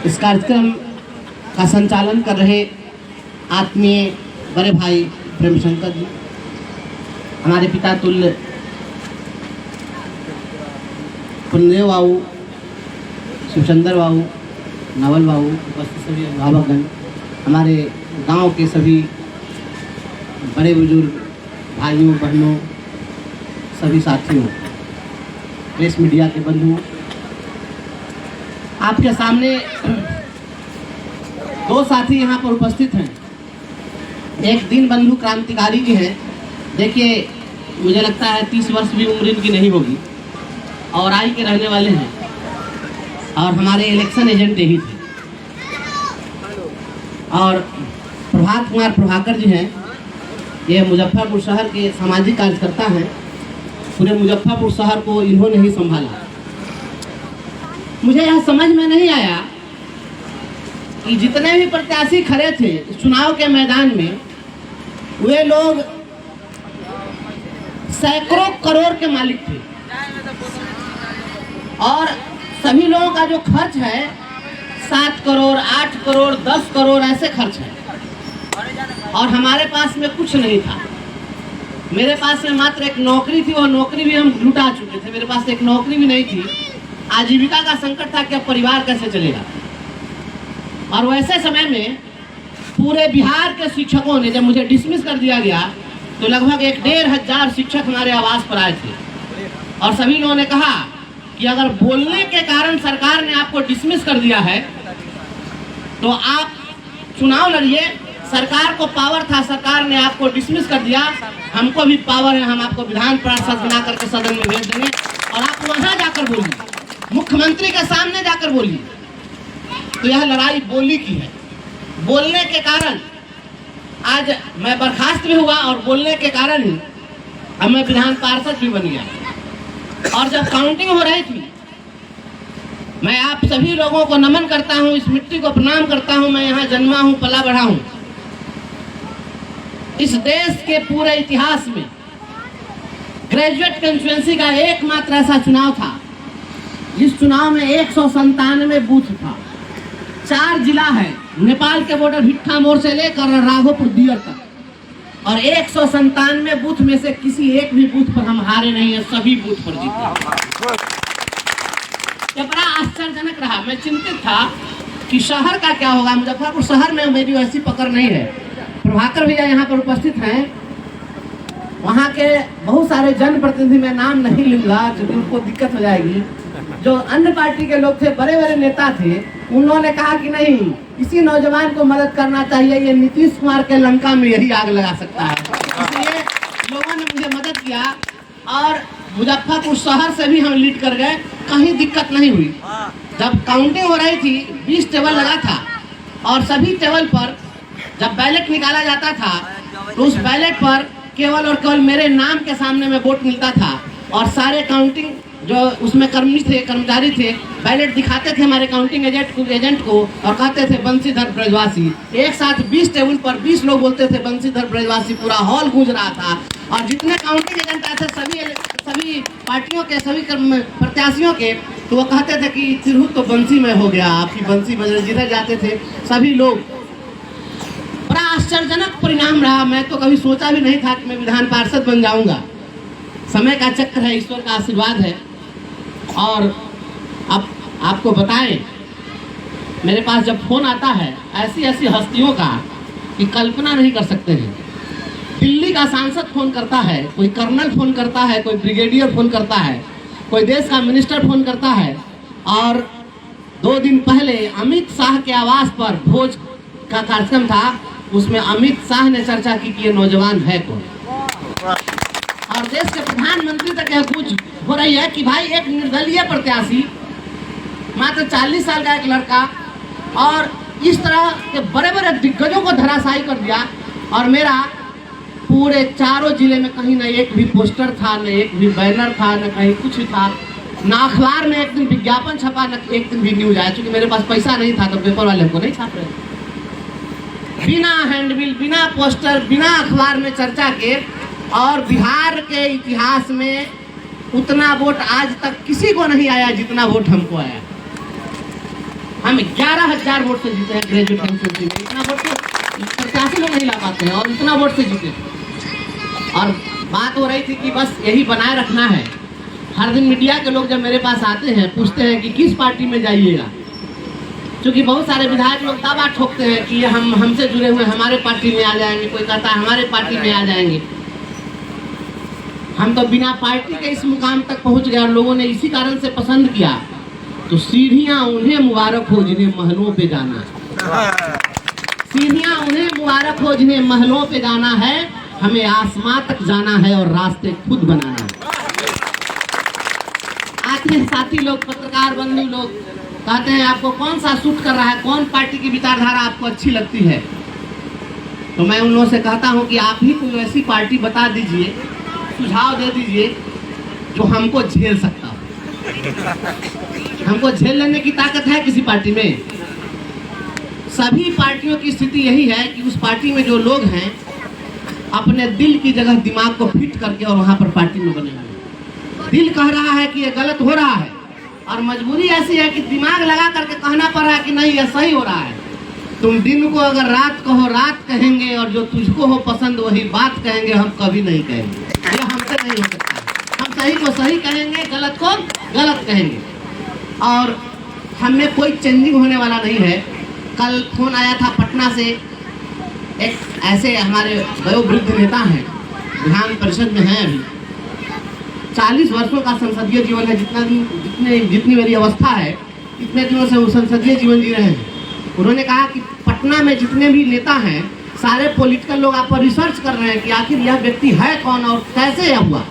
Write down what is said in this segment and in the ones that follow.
इस कार्यक्रम का संचालन कर रहे आत्मीय बड़े भाई प्रेमशंकर जी, हमारे पिता तुल्य पुण्यदेव बाबू, शिवचंद्र बाबू, नवल बाबू, उपस्थित सभी अभिभावकगण, हमारे गांव के सभी बड़े बुजुर्ग भाइयों बहनों, सभी साथियों, प्रेस मीडिया के बंधुओं, आपके सामने दो साथी यहाँ पर उपस्थित हैं। एक दीनबंधु क्रांतिकारी जी हैं। देखिए, मुझे लगता है 30 वर्ष भी उम्र इनकी नहीं होगी और आई के रहने वाले हैं और हमारे इलेक्शन एजेंट यही थे। और प्रभात कुमार प्रभाकर जी हैं, ये मुजफ्फरपुर शहर के सामाजिक कार्यकर्ता हैं। पूरे मुजफ्फरपुर शहर को इन्होंने ही संभाला। मुझे यह समझ में नहीं आया कि जितने भी प्रत्याशी खड़े थे चुनाव के मैदान में, वे लोग सैकड़ों करोड़ के मालिक थे और सभी लोगों का जो खर्च है 7 करोड़, 8 करोड़, 10 करोड़ ऐसे खर्च है और हमारे पास में कुछ नहीं था। मेरे पास में मात्र एक नौकरी थी, और नौकरी भी हम लुटा चुके थे। मेरे पास एक नौकरी भी नहीं थी। आजीविका का संकट था कि अब परिवार कैसे चलेगा। और वैसे समय में पूरे बिहार के शिक्षकों ने, जब मुझे डिसमिस कर दिया गया तो लगभग 1,500 शिक्षक हमारे आवास पर आए थे और सभी लोगों ने कहा कि अगर बोलने के कारण सरकार ने आपको डिसमिस कर दिया है तो आप चुनाव लड़िए। सरकार को पावर था, सरकार ने आपको डिसमिस कर दिया, हमको भी पावर है, हम आपको विधान पार्षद बना करके सदन में भेज देंगे और आप वहां जाकर बोलिए, मुख्यमंत्री के सामने जाकर बोलिए। तो यह लड़ाई बोली की है। बोलने के कारण आज मैं बर्खास्त भी हुआ और बोलने के कारण ही अब मैं विधान पार्षद भी बन गया। और जब काउंटिंग हो रही थी, मैं आप सभी लोगों को नमन करता हूं, इस मिट्टी को प्रणाम करता हूं। मैं यहाँ जन्मा हूं, पला बढ़ा हूं। इस देश के पूरे इतिहास में ग्रेजुएट कंस्टिट्यूएंसी का एकमात्र ऐसा चुनाव था जिस चुनाव में 197 बूथ था। 4 जिला है, नेपाल के बॉर्डर भिट्ठा मोड़ से लेकर राघोपुर दियर तक, और 197 बूथ में से किसी एक भी बूथ पर हम हारे नहीं है, सभी बूथ पर जीते। ये बड़ा आश्चर्यजनक रहा। मैं चिंतित था कि शहर का क्या होगा। मुजफ्फरपुर शहर में मेरी वैसी पकड़ नहीं है। प्रभाकर भैया यहाँ पर उपस्थित हैं, वहाँ के बहुत सारे जनप्रतिनिधि, मैं नाम नहीं लूंगा क्योंकि उनको दिक्कत हो जाएगी, जो अन्य पार्टी के लोग थे, बड़े बड़े नेता थे, उन्होंने कहा कि नहीं, किसी नौजवान को मदद करना चाहिए, ये नीतीश कुमार के लंका में यही आग लगा सकता है। इसलिए लोगों ने मुझे मदद किया और मुजफ्फरपुर शहर से भी हम लीड कर गए, कहीं दिक्कत नहीं हुई। जब काउंटिंग हो रही थी, 20 टेबल लगा था और सभी टेबल पर जब बैलेट निकाला जाता था तो उस बैलेट पर केवल और केवल मेरे नाम के सामने में वोट मिलता था और सारे काउंटिंग जो उसमें कर्मचारी थे, बैलेट दिखाते थे हमारे काउंटिंग एजेंट को और कहते थे बंशीधर ब्रजवासी। एक साथ 20 टेबल पर 20 लोग बोलते थे बंशीधर ब्रजवासी, पूरा हॉल गूंज रहा था। और जितने काउंटिंग एजेंट आए थे सभी पार्टियों के, सभी प्रत्याशियों के, तो वो कहते थे कि तिरहुत तो बंसी में हो गया, आपकी बंसी बज, जिधर जाते थे सभी लोग। बड़ा आश्चर्यजनक परिणाम रहा। मैं तो कभी सोचा भी नहीं था कि मैं विधान पार्षद बन जाऊंगा। समय का चक्र है, ईश्वर का आशीर्वाद है। और अब आपको बताएं, मेरे पास जब फोन आता है ऐसी ऐसी हस्तियों का कि कल्पना नहीं कर सकते हैं। दिल्ली का सांसद फोन करता है, कोई कर्नल फोन करता है, कोई ब्रिगेडियर फोन करता है, कोई देश का मिनिस्टर फोन करता है। और 2 दिन पहले अमित शाह के आवास पर भोज का कार्यक्रम था, उसमें अमित शाह ने चर्चा की कि ये नौजवान है कौन। और देश के प्रधानमंत्री तक यह पूछ हो रही है कि भाई एक निर्दलीय प्रत्याशी, मात्र 40 साल का एक लड़का, और इस तरह के बड़े बड़े दिग्गजों को धराशायी कर दिया। और मेरा पूरे चारों जिले में कहीं न एक भी पोस्टर था, न एक भी बैनर था, न कहीं कुछ था, न अखबार में एक दिन विज्ञापन छपा, न एक दिन भी न्यूज आया। क्योंकि मेरे पास पैसा नहीं था तो पेपर वाले हमको नहीं छाप रहे। बिना हैंडबिल, बिना पोस्टर, बिना अखबार में चर्चा के, और बिहार के इतिहास में उतना वोट आज तक किसी को नहीं आया जितना वोट हमको आया। हम 11,000 वोट से जीते हैं ग्रेजुएट कंस्टिट्यूंसी में। इतना वोट तो प्रत्याशी लोग नहीं ला पाते हैं और इतना वोट से जीते। और बात हो रही थी कि बस यही बनाए रखना है। हर दिन मीडिया के लोग जब मेरे पास आते हैं पूछते हैं कि किस पार्टी में जाइएगा, क्योंकि बहुत सारे विधायक लोग दावा ठोकते हैं कि हम हमसे जुड़े हुए हमारे पार्टी में आ जाएंगे, कोई कहता है हमारे पार्टी में आ जाएंगे। हम तो बिना पार्टी के इस मुकाम तक पहुंच गए और लोगों ने इसी कारण से पसंद किया। तो सीढ़ियां उन्हें मुबारक हो जिन्हें महलों पे जाना है, सीढ़ियां उन्हें मुबारक हो जिन्हें महलों पे जाना है। हमें आसमां तक जाना है और रास्ते खुद बनाना है। आखिर साथी लोग, पत्रकार बंधु लोग कहते हैं आपको कौन सा सूट कर रहा है, कौन पार्टी की विचारधारा आपको अच्छी लगती है। तो मैं उन लोगों से कहता हूं कि आप ही कोई ऐसी पार्टी बता दीजिए, सुझाव दे दीजिए जो हमको झेल सकता हो। हमको झेल लेने की ताकत है किसी पार्टी में? सभी पार्टियों की स्थिति यही है कि उस पार्टी में जो लोग हैं अपने दिल की जगह दिमाग को फिट करके और वहां पर पार्टी में बने हुए। दिल कह रहा है कि ये गलत हो रहा है और मजबूरी ऐसी है कि दिमाग लगा करके कहना पड़ रहा है कि नहीं ये सही हो रहा है। तुम दिन को अगर रात कहो रात कहेंगे और जो तुझको हो पसंद वही बात कहेंगे, हम कभी नहीं कहेंगे। ये हमसे नहीं हो सकता। हम सही को सही कहेंगे, गलत को गलत कहेंगे और हमें कोई चेंजिंग होने वाला नहीं है। कल फोन आया था पटना से, एक ऐसे हमारे वयोवृद्ध नेता हैं, विधान परिषद में हैं, अभी 40 वर्षों का संसदीय जीवन है। जितनी मेरी अवस्था है इतने दिनों से वो संसदीय जीवन जी रहे हैं। उन्होंने कहा कि पटना में जितने भी नेता हैं सारे पॉलिटिकल लोग आप पर रिसर्च कर रहे हैं कि आखिर यह व्यक्ति है कौन और कैसे यह हुआ।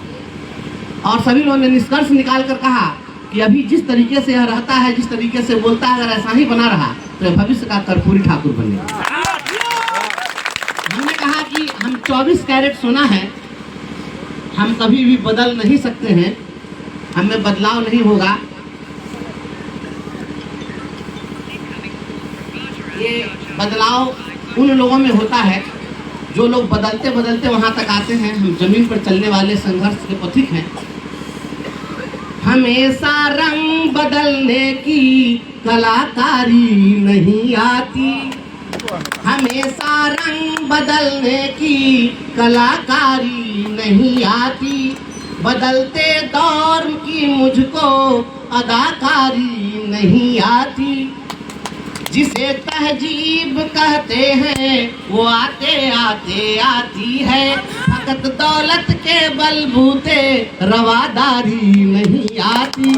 और सभी लोगों ने निष्कर्ष निकाल कर कहा कि अभी जिस तरीके से यह रहता है, जिस तरीके से बोलता है, अगर ऐसा ही बना रहा तो भविष्य का कर्पूरी ठाकुर बनेगा। हमने कहा कि हम 24 कैरेट सोना है, हम कभी भी बदल नहीं सकते हैं, हमें बदलाव नहीं होगा। ये बदलाव उन लोगों में होता है जो लोग बदलते बदलते वहां तक आते हैं। हम जमीन पर चलने वाले संघर्ष के पथिक हैं। हमेशा रंग बदलने की कलाकारी नहीं आती, हमेशा रंग बदलने की कलाकारी नहीं आती, बदलते दौर की मुझको अदाकारी नहीं आती। जिसे तहजीब कहते हैं वो आते आते आती है, फकत दौलत के बलबूते रवादारी नहीं आती।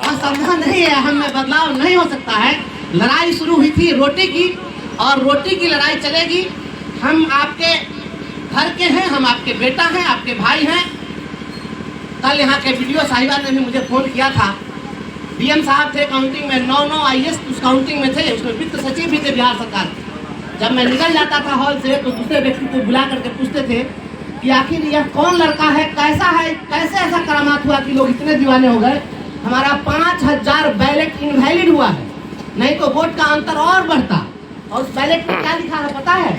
असंभव नहीं है, हमें बदलाव नहीं हो सकता है। लड़ाई शुरू हुई थी रोटी की और रोटी की लड़ाई चलेगी। हम आपके घर के हैं, हम आपके बेटा हैं, आपके भाई हैं। कल यहाँ के वीडियो साहिबा ने भी मुझे फोन किया था। डीएम साहब थे काउंटिंग में, 9 आईएएस उस काउंटिंग में थे, उसमें वित्त सचिव भी थे बिहार सरकार। जब मैं निकल जाता था हॉल से तो दूसरे व्यक्ति को बुला करके पूछते थे कि आखिर यह कौन लड़का है, कैसा है, कैसे ऐसा करामात हुआ कि लोग इतने दीवाने हो गए। हमारा 5000 बैलेट इनवैलिड हुआ है, नहीं तो वोट का अंतर और बढ़ता। और उस बैलेट पर क्या लिखा है पता है?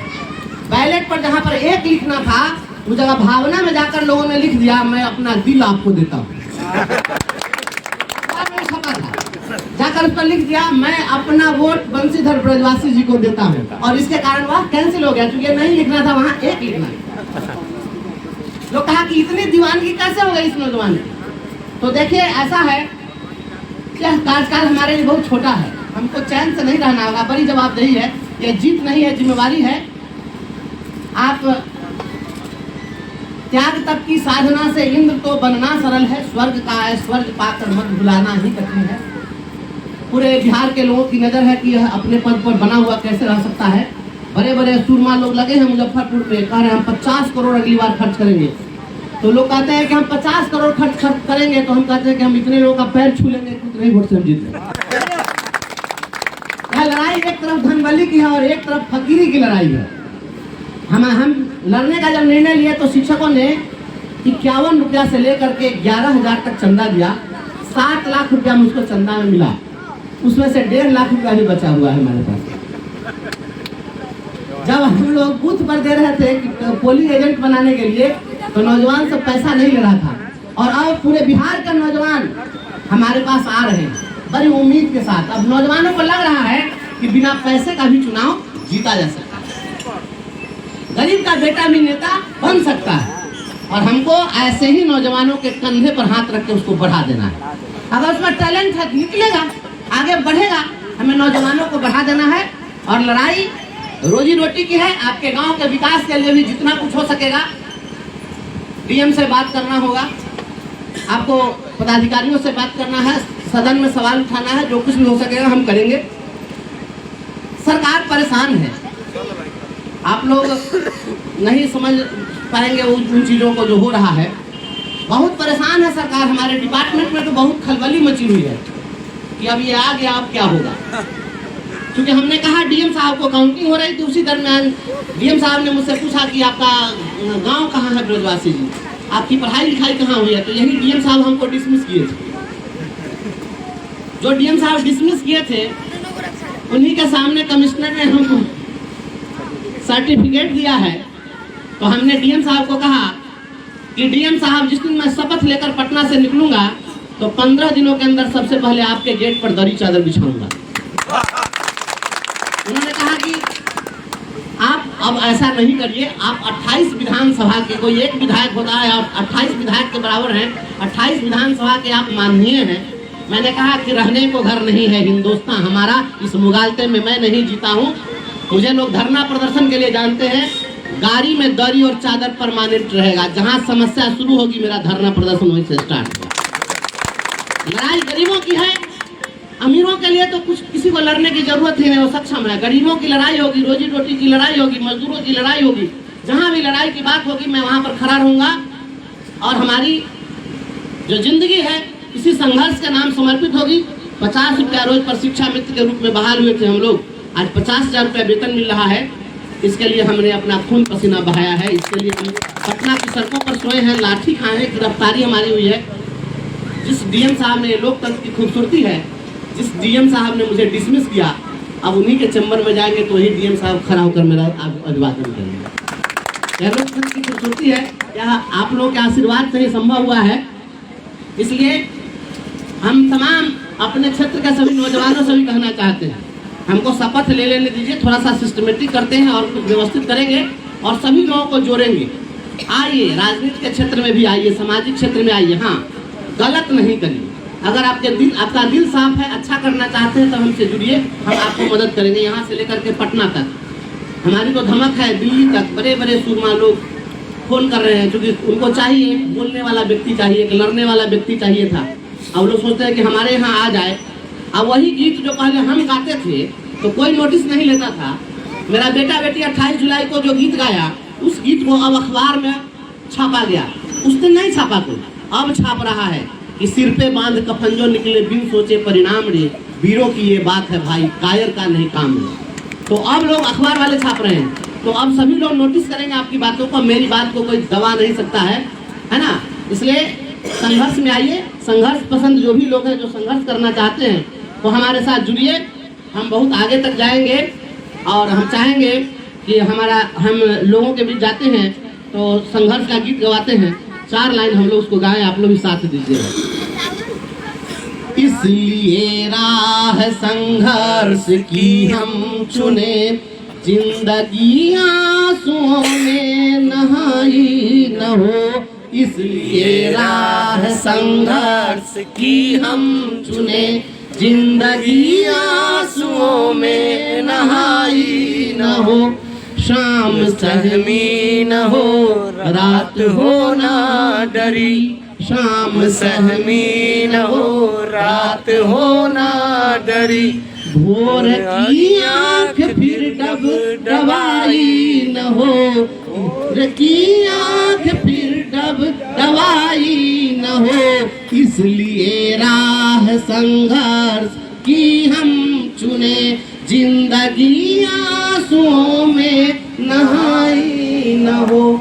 बैलेट पर जहाँ पर 1 लिखना था उस जगह भावना में जाकर लोगों ने लिख दिया मैं अपना दिल आपको देता हूँ। जाकर उस पर लिख दिया मैं अपना वोट बंशीधर ब्रजवासी जी को देता हूँ और इसके कारण वह कैंसिल हो गया क्योंकि नहीं लिखना था, वहाँ 1 लिखना। लोग कहा कि इतनी दीवानगी कैसे हो गई इस नौजवान की। तो देखिए ऐसा है कि कार्यकाल हमारे लिए बहुत छोटा है, हमको चैन से नहीं रहना होगा। बड़ी जवाबदेही है, यह जीत नहीं है, जिम्मेवारी है। आप त्याग तप की साधना से इंद्र तो बनना सरल है, स्वर्ग का है स्वर्ग पाकर मत भुलाना ही कठिन है। पूरे बिहार के लोगों की नजर है कि यह अपने पद पर बना हुआ कैसे रह सकता है। बड़े बड़े सूरमा लोग लगे हैं मुजफ्फरपुर में, कह रहे हैं हम 50 करोड़ अगली बार खर्च करेंगे। तो लोग कहते हैं कि हम 50 करोड़ खर्च करेंगे, तो हम कहते हैं कि हम इतने लोगों का पैर छू लेंगे, उतने वोट से हम जीत लेंगे। यह लड़ाई एक तरफ धनबली की है और एक तरफ फकीरी की लड़ाई है। हम लड़ने का जब निर्णय लिया तो शिक्षकों ने 51 रुपया से लेकर के 11,000 तक चंदा दिया। 7 लाख रुपया मुझको चंदा में मिला, उसमें से 1.5 लाख रुपया ही बचा हुआ है हमारे पास। जब हम लोग बूथ पर दे रहे थे कि पोलिंग एजेंट बनाने के लिए तो नौजवान सब पैसा नहीं ले रहा था और अब पूरे बिहार के नौजवान हमारे पास आ रहे हैं। बड़ी उम्मीद के साथ। अब नौजवानों को लग रहा है कि बिना पैसे का भी चुनाव जीता जा सकता है, गरीब का बेटा भी नेता बन सकता है। और हमको ऐसे ही नौजवानों के कंधे पर हाथ रख के उसको बढ़ा देना है। अगर उसमें टैलेंट है निकलेगा, आगे बढ़ेगा। हमें नौजवानों को बढ़ा देना है। और लड़ाई रोजी रोटी की है। आपके गांव के विकास के लिए भी जितना कुछ हो सकेगा, डीएम से बात करना होगा, आपको पदाधिकारियों से बात करना है, सदन में सवाल उठाना है, जो कुछ भी हो सकेगा हम करेंगे। सरकार परेशान है, आप लोग नहीं समझ पाएंगे उन चीज़ों को जो हो रहा है। बहुत परेशान है सरकार। हमारे डिपार्टमेंट में तो बहुत खलबली मची हुई है कि अब ये आ गया, अब क्या होगा। क्योंकि हमने कहा डीएम साहब को, काउंटिंग हो रही थी, उसी दरमियान डीएम साहब ने मुझसे पूछा कि आपका गांव कहाँ है ब्रजवासी जी, आपकी पढ़ाई लिखाई कहाँ हुई है। तो यही डीएम साहब हमको डिसमिस किए थे। जो डीएम साहब डिसमिस किए थे उन्हीं के सामने कमिश्नर ने हमको सर्टिफिकेट दिया है। तो हमने डीएम साहब को कहा कि डीएम साहब, जिस दिन मैं शपथ लेकर पटना से निकलूंगा तो 15 दिनों के अंदर सबसे पहले आपके गेट पर दरी चादर बिछाऊंगा। उन्होंने कहा कि आप अब ऐसा नहीं करिए, आप 28 विधानसभा के, कोई एक विधायक होता है और 28 विधायक के बराबर हैं, 28 विधानसभा के आप माननीय हैं। मैंने कहा कि रहने को घर नहीं है हिंदुस्तान हमारा, इस मुगालते में मैं नहीं जीता हूँ। मुझे लोग धरना प्रदर्शन के लिए जानते हैं, गाड़ी में दरी और चादर परमानेंट रहेगा। जहाँ समस्या शुरू होगी मेरा धरना प्रदर्शन वहीं से स्टार्ट होगा। लड़ाई गरीबों की है, अमीरों के लिए तो कुछ किसी को लड़ने की जरूरत ही नहीं, वो सक्षम है। गरीबों की लड़ाई होगी, रोजी रोटी की लड़ाई होगी, मजदूरों की लड़ाई होगी। जहाँ भी लड़ाई की बात होगी मैं वहाँ पर खड़ा रहूँगा। और हमारी जो जिंदगी है इसी संघर्ष के नाम समर्पित होगी। 50 रुपया रोज पर शिक्षा मित्र के रूप में बहाल हुए थे हम लोग, आज 50,000 रुपया वेतन मिल रहा है। इसके लिए हमने अपना खून पसीना बहाया है। इसके लिए हम पटना की सड़कों पर सोए हैं, लाठी खाए हैं, गिरफ्तारी हमारी हुई है। जिस डीएम साहब ने, लोकतंत्र की खूबसूरती है, जिस डीएम साहब ने मुझे डिसमिस किया, अब उन्हीं के चैम्बर में जाएंगे तो वही डीएम साहब खड़ा होकर मेरा अभिवादन करेंगे। यह लोकतंत्र की खूबसूरती है, यह आप लोगों के आशीर्वाद से ही संभव हुआ है। इसलिए हम तमाम अपने क्षेत्र के सभी नौजवानों से भी कहना चाहते हैं, हमको शपथ ले लेने दीजिए, थोड़ा सा सिस्टमेटिक करते हैं और कुछ व्यवस्थित करेंगे और सभी लोगों को जोड़ेंगे। आइए, राजनीति के क्षेत्र में भी आइए, सामाजिक क्षेत्र में आइए। हाँ, गलत नहीं करिए। अगर आपका दिल साफ है, अच्छा करना चाहते हैं तो हमसे जुड़िए, हम आपको मदद करेंगे। यहाँ से लेकर के पटना तक हमारी तो धमक है, दिल्ली तक बड़े बड़े सूरमा लोग फोन कर रहे हैं, क्योंकि उनको चाहिए बोलने वाला व्यक्ति चाहिए, एक लड़ने वाला व्यक्ति चाहिए था। अब लोग सोचते हैं कि हमारे यहाँ आ जाए। अब वही गीत जो पहले हम गाते थे तो कोई नोटिस नहीं लेता था। मेरा बेटा बेटी 28 जुलाई को जो गीत गाया, उस गीत को अब अखबार में छापा गया। उस दिन नहीं छापा कोई, अब छाप रहा है कि सिर पे बांध कफन जो निकले बिन सोचे परिणाम रे, वीरों की ये बात है भाई, कायर का नहीं काम रे। तो अब लोग अखबार वाले छाप रहे हैं, तो अब सभी लोग नोटिस करेंगे आपकी बातों को। मेरी बात को कोई दबा नहीं सकता है ना। इसलिए संघर्ष में आइए। संघर्ष पसंद जो भी लोग हैं, जो संघर्ष करना चाहते हैं, वो हमारे साथ जुड़िए। हम बहुत आगे तक जाएंगे और हम चाहेंगे कि हम लोगों के बीच जाते हैं तो संघर्ष का गीत गवाते हैं। 4 लाइन हम लोग उसको गाएं, आप लोग भी साथ दीजिए। इसलिए राह संघर्ष की हम चुने, जिंदगी आंसुओं में नहाई न हो। इसलिए राह संघर्ष की हम चुने, जिंदगी आंसुओं में नहाई न हो। शाम सहमी न हो, रात हो ना डरी, शाम सहमी न हो, रात हो ना डरी। भोर की आँख फिर डब डबाई न हो, भोर की आँख फिर डब डबाई न हो। इसलिए राह संघर्ष की हम चुने, जिंदगी आंसुओं में नहाई न हो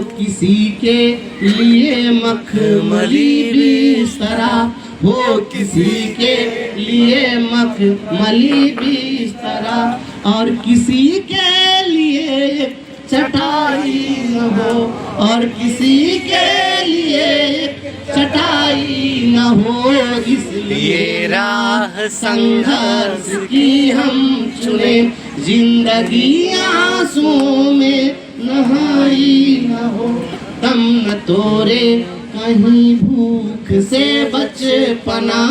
किसी के लिए मखमली बिस्तरा, हो किसी के लिए मखमली बिस्तरा, और किसी के लिए चटाई न हो, और किसी के लिए चटाई न हो, इसलिए राह संघर्ष की हम चुने, जिंदगी आंसुओं में नहाई न हो। दम न तोरे कहीं भूख से बचपना,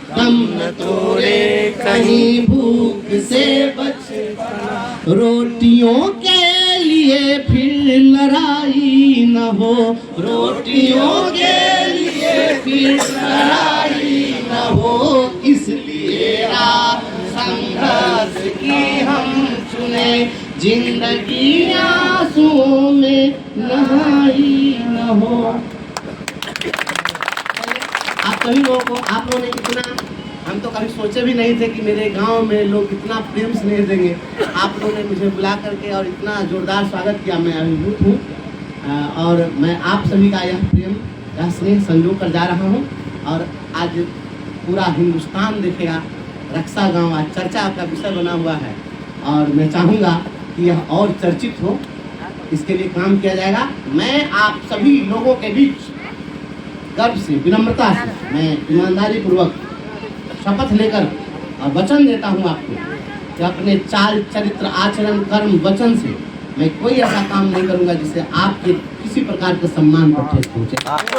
दम न तोरे कहीं भूख से बचपना, रोटियों के लिए फिर लड़ाई न हो, रोटियों के लिए फिर लड़ाई न हो, इसलिए राह संघर्ष की हम चुने, जिंदगी आंसुओं में नहाई न हो। आप सभी लोगों को, आप लोगों ने इतना, हम तो कभी सोचे भी नहीं थे कि मेरे गांव में लोग इतना प्रेम स्नेह देंगे। आप लोगों ने मुझे बुला करके और इतना जोरदार स्वागत किया, मैं अभिभूत हूँ। और मैं आप सभी का यह प्रेम, यह स्नेह संजो कर जा रहा हूँ। और आज पूरा हिंदुस्तान देखेगा, रक्षा गाँव आज चर्चा का विषय बना हुआ है, और मैं चाहूँगा कि यह और चर्चित हो, इसके लिए काम किया जाएगा। मैं आप सभी लोगों के बीच गर्व से, विनम्रता से, मैं ईमानदारी पूर्वक शपथ लेकर और वचन देता हूँ आपको कि अपने चाल चरित्र आचरण कर्म वचन से मैं कोई ऐसा काम नहीं करूँगा जिससे आपके किसी प्रकार के सम्मान पर ठेस पहुँचे। मैं आपका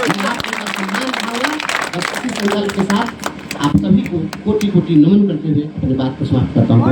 सम्मान दिखाऊंगा, और किसी संकल्प के साथ आप सभी को कोटि कोटि नमन करते हुए अपनी बात को समाप्त करता हूँ।